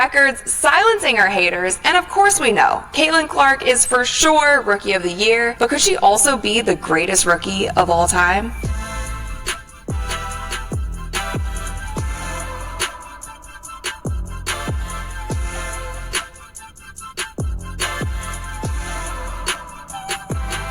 records, silencing her haters, and of course we know, Caitlin Clark is for sure Rookie of the Year, but could she also be the greatest rookie of all time?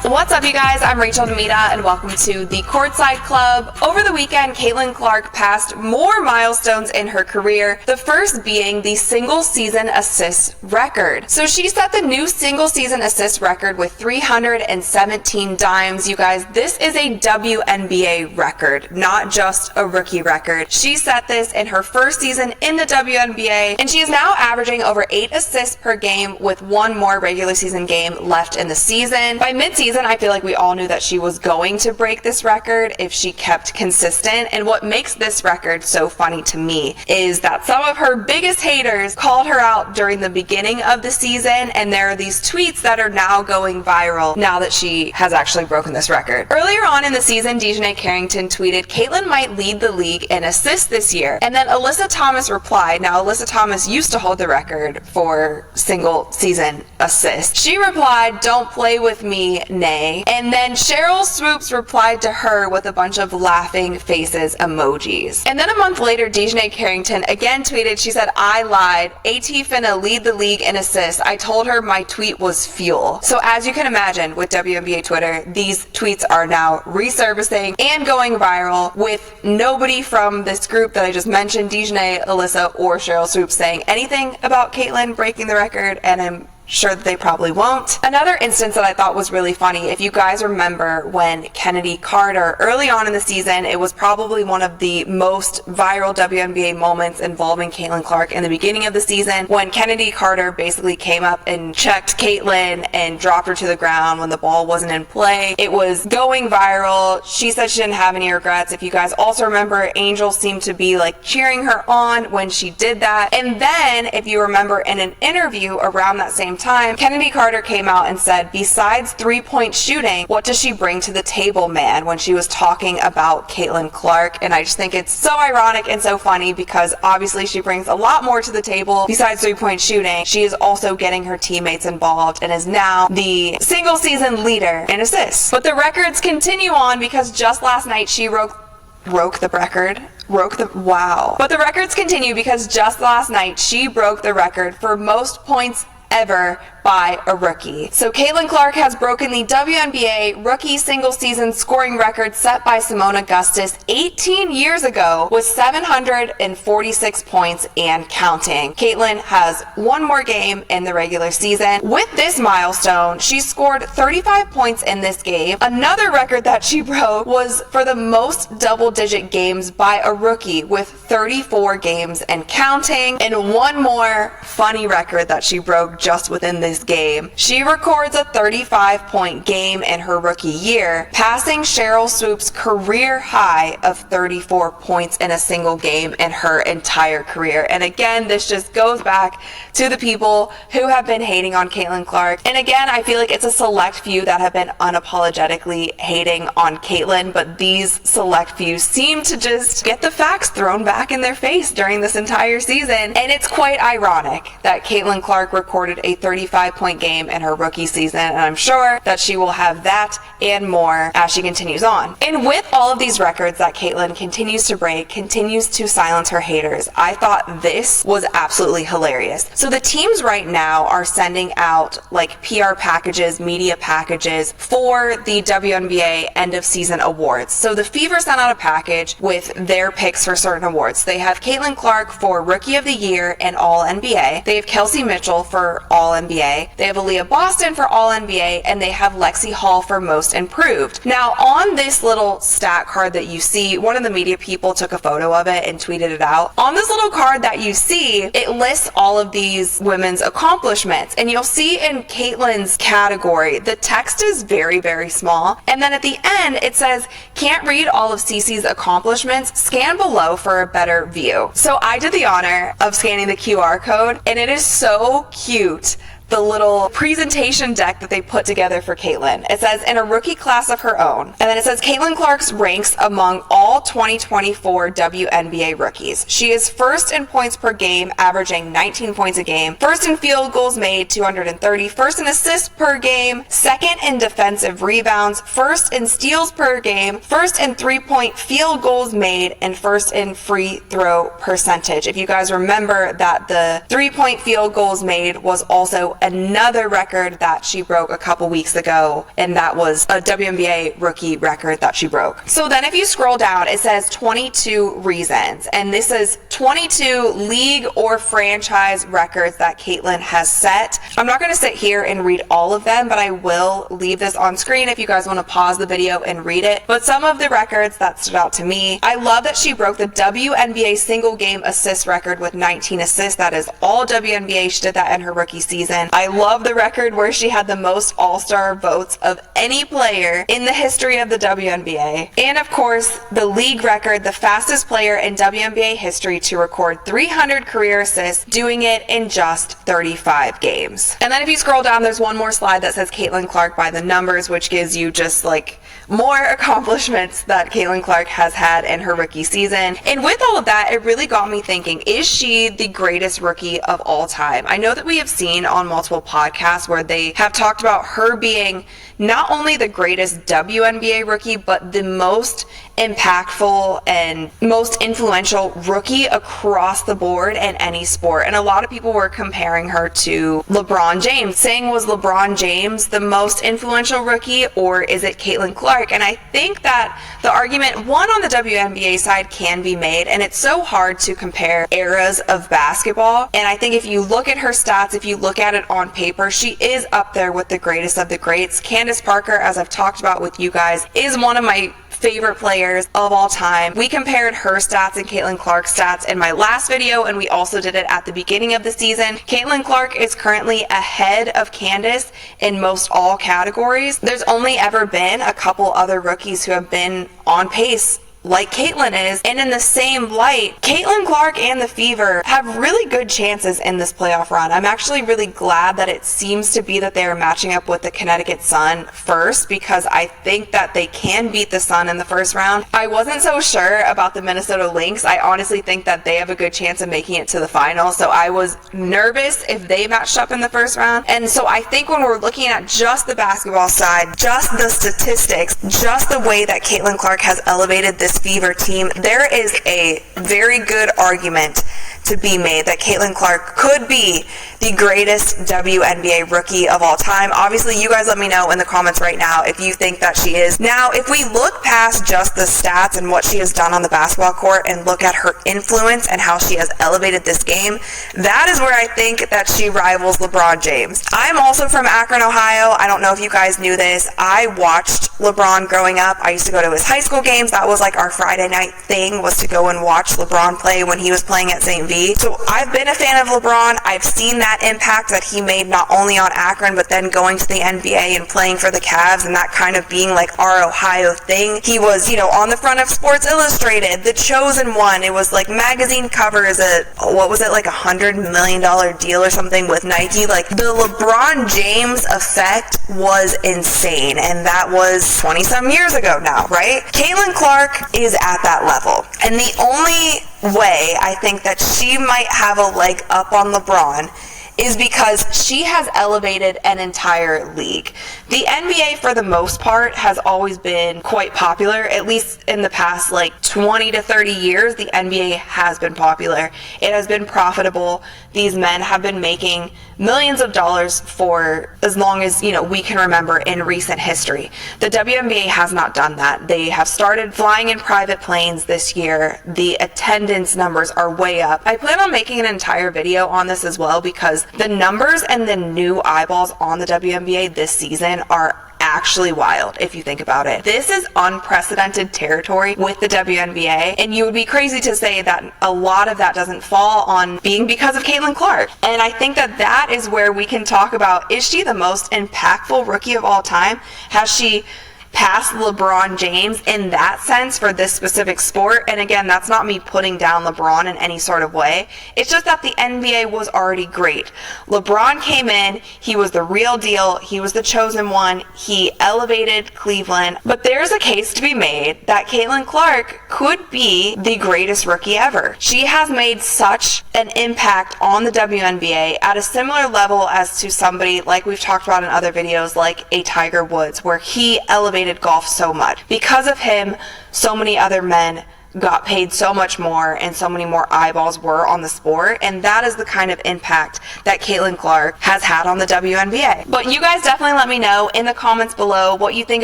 What's up, you guys? I'm Rachel Demita, and welcome to the Courtside Club. Over the weekend, Caitlin Clark passed more milestones in her career, the first being the single-season assist record. So she set the new single-season assist record with 317 dimes. You guys, this is a WNBA record, not just a rookie record. She set this in her first season in the WNBA, and she is now averaging over 8 assists per game with one more regular season game left in the season. By mid-season, I feel like we all knew that she was going to break this record if she kept consistent, and what makes this record so funny to me is that some of her biggest haters called her out during the beginning of the season, and there are these tweets that are now going viral now that she has actually broken this record. Earlier on in the season, Dejanay Carrington tweeted, "Caitlin might lead the league in assists this year," and then Alyssa Thomas replied. Now, Alyssa Thomas used to hold the record for single season assists. She replied, "Don't play with me, nay." And then Sheryl Swoopes replied to her with a bunch of laughing faces emojis. And then a month later, Dejanay Carrington again tweeted, she said, "I lied. AT finna lead the league in assists. I told her my tweet was fuel." So as you can imagine with WNBA Twitter, these tweets are now resurfacing and going viral with nobody from this group that I just mentioned, Dejanay, Alyssa, or Sheryl Swoopes, saying anything about Caitlin breaking the record, and I'm sure that they probably won't. Another instance that I thought was really funny, if you guys remember when Kennedy Carter, early on in the season, it was probably one of the most viral WNBA moments involving Caitlin Clark in the beginning of the season, when Kennedy Carter basically came up and checked Caitlin and dropped her to the ground when the ball wasn't in play. It was going viral. She said she didn't have any regrets. If you guys also remember, Angel seemed to be like cheering her on when she did that. And then, if you remember, in an interview around that same time, Kennedy Carter came out and said, besides three-point shooting, what does she bring to the table, man, when she was talking about Caitlin Clark. And I just think it's so ironic and so funny because obviously she brings a lot more to the table besides three-point shooting. She is also getting her teammates involved and is now the single season leader in assists. But the records continue on because just last night she broke the record. But the records continue because just last night she broke the record for most points ever by a rookie. So Caitlin Clark has broken the WNBA rookie single season scoring record set by Seimone Augustus 18 years ago with 746 points and counting. Caitlin has one more game in the regular season. With this milestone, she scored 35 points in this game. Another record that she broke was for the most double-digit games by a rookie with 34 games and counting. And one more funny record that she broke just within this game. She records a 35-point game in her rookie year, passing Sheryl Swoopes' career high of 34 points in a single game in her entire career. And again, this just goes back to the people who have been hating on Caitlin Clark. And again, I feel like it's a select few that have been unapologetically hating on Caitlin, but these select few seem to just get the facts thrown back in their face during this entire season. And it's quite ironic that Caitlin Clark recorded a 35-point game in her rookie season, and I'm sure that she will have that and more as she continues on. And with all of these records that Caitlin continues to break, continues to silence her haters, I thought this was absolutely hilarious. So the teams right now are sending out like PR packages, media packages for the WNBA end of season awards. So the Fever sent out a package with their picks for certain awards. They have Caitlin Clark for Rookie of the Year and All NBA. They have Kelsey Mitchell for All NBA. They have Aaliyah Boston for All NBA, and they have Lexie Hall for Most Improved. Now, on this little stat card that you see, one of the media people took a photo of it and tweeted it out. On this little card that you see, it lists all of these women's accomplishments, and you'll see in Caitlin's category, the text is very, very small, and then at the end, it says, "Can't read all of Cece's accomplishments? Scan below for a better view." So I did the honor of scanning the QR code, and it is so cute the little presentation deck that they put together for Caitlin. It says, in a rookie class of her own. And then it says, Caitlin Clark's ranks among all 2024 WNBA rookies. She is first in points per game, averaging 19 points a game. First in field goals made, 230. First in assists per game. Second in defensive rebounds. First in steals per game. First in three-point field goals made. And first in free throw percentage. If you guys remember that the three-point field goals made was also another record that she broke a couple weeks ago, and that was a WNBA rookie record that she broke. So then if you scroll down, it says 22 reasons, and this is 22 league or franchise records that Caitlin has set. I'm not going to sit here and read all of them, but I will leave this on screen if you guys want to pause the video and read it. But some of the records that stood out to me, I love that she broke the WNBA single game assist record with 19 assists. That is all WNBA. She did that in her rookie season. I love the record where she had the most all-star votes of any player in the history of the WNBA. And of course, the league record, the fastest player in WNBA history to record 300 career assists, doing it in just 35 games. And then if you scroll down, there's one more slide that says Caitlin Clark by the numbers, which gives you just like more accomplishments that Caitlin Clark has had in her rookie season. And with all of that, it really got me thinking, is she the greatest rookie of all time? I know that we have seen on multiple podcasts where they have talked about her being not only the greatest WNBA rookie, but the most impactful and most influential rookie across the board in any sport. And a lot of people were comparing her to LeBron James, saying, was LeBron James the most influential rookie, or is it Caitlin Clark? And I think that the argument, one, on the WNBA side can be made, and it's so hard to compare eras of basketball. And I think if you look at her stats, if you look at it on paper, she is up there with the greatest of the greats. Candace Parker, as I've talked about with you guys, is one of my favorite players of all time. We compared her stats and Caitlin Clark's stats in my last video, and we also did it at the beginning of the season. Caitlin Clark is currently ahead of Candace in most all categories. There's only ever been a couple other rookies who have been on pace like Caitlin is, and in the same light, Caitlin Clark and the Fever have really good chances in this playoff run. I'm actually really glad that it seems to be that they are matching up with the Connecticut Sun first, because I think that they can beat the Sun in the first round. I wasn't so sure about the Minnesota Lynx. I honestly think that they have a good chance of making it to the final, so I was nervous if they matched up in the first round. And so I think when we're looking at just the basketball side, just the statistics, just the way that Caitlin Clark has elevated this Fever team, there is a very good argument to be made that Caitlin Clark could be the greatest WNBA rookie of all time. Obviously, you guys let me know in the comments right now if you think that she is. Now, if we look past just the stats and what she has done on the basketball court and look at her influence and how she has elevated this game, that is where I think that she rivals LeBron James. I'm also from Akron, Ohio. I don't know if you guys knew this. I watched LeBron growing up. I used to go to his high school games. That was like our Friday night thing, was to go and watch LeBron play when he was playing at St. V. So I've been a fan of LeBron. I've seen that impact that he made not only on Akron, but then going to the NBA and playing for the Cavs, and that kind of being like our Ohio thing. He was, on the front of Sports Illustrated, The Chosen One. It was like magazine covers at, what was it, like $100 million deal or something with Nike. Like, the LeBron James effect was insane, and that was 20-some years ago now, right? Caitlin Clark is at that level, and the only way I think that she might have a leg up on LeBron is because she has elevated an entire league. The NBA, for the most part, has always been quite popular. At least in the past 20 to 30 years, the NBA has been popular. It has been profitable. These men have been making millions of dollars for as long as, we can remember in recent history. The WNBA has not done that. They have started flying in private planes this year. The attendance numbers are way up. I plan on making an entire video on this as well, because the numbers and the new eyeballs on the WNBA this season are actually wild if you think about it. This is unprecedented territory with the WNBA, and you would be crazy to say that a lot of that doesn't fall on being because of Caitlin Clark. And I think that that is where we can talk about, is she the most impactful rookie of all time? Has she past LeBron James in that sense for this specific sport. And again, that's not me putting down LeBron in any sort of way. It's just that the NBA was already great. LeBron came in, he was the real deal, he was the chosen one, he elevated Cleveland. But there's a case to be made that Caitlin Clark could be the greatest rookie ever. She has made such an impact on the WNBA at a similar level as to somebody like we've talked about in other videos, like a Tiger Woods, where he elevated golf so much. Because of him, so many other men got paid so much more and so many more eyeballs were on the sport, and that is the kind of impact that Caitlin Clark has had on the WNBA. But you guys definitely let me know in the comments below what you think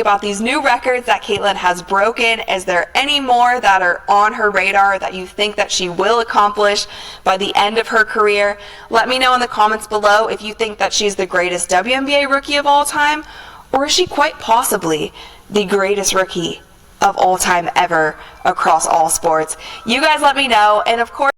about these new records that Caitlin has broken. Is there any more that are on her radar that you think that she will accomplish by the end of her career? Let me know in the comments below if you think that she's the greatest WNBA rookie of all time, or is she quite possibly the greatest rookie of all time ever across all sports? You guys let me know, and of course,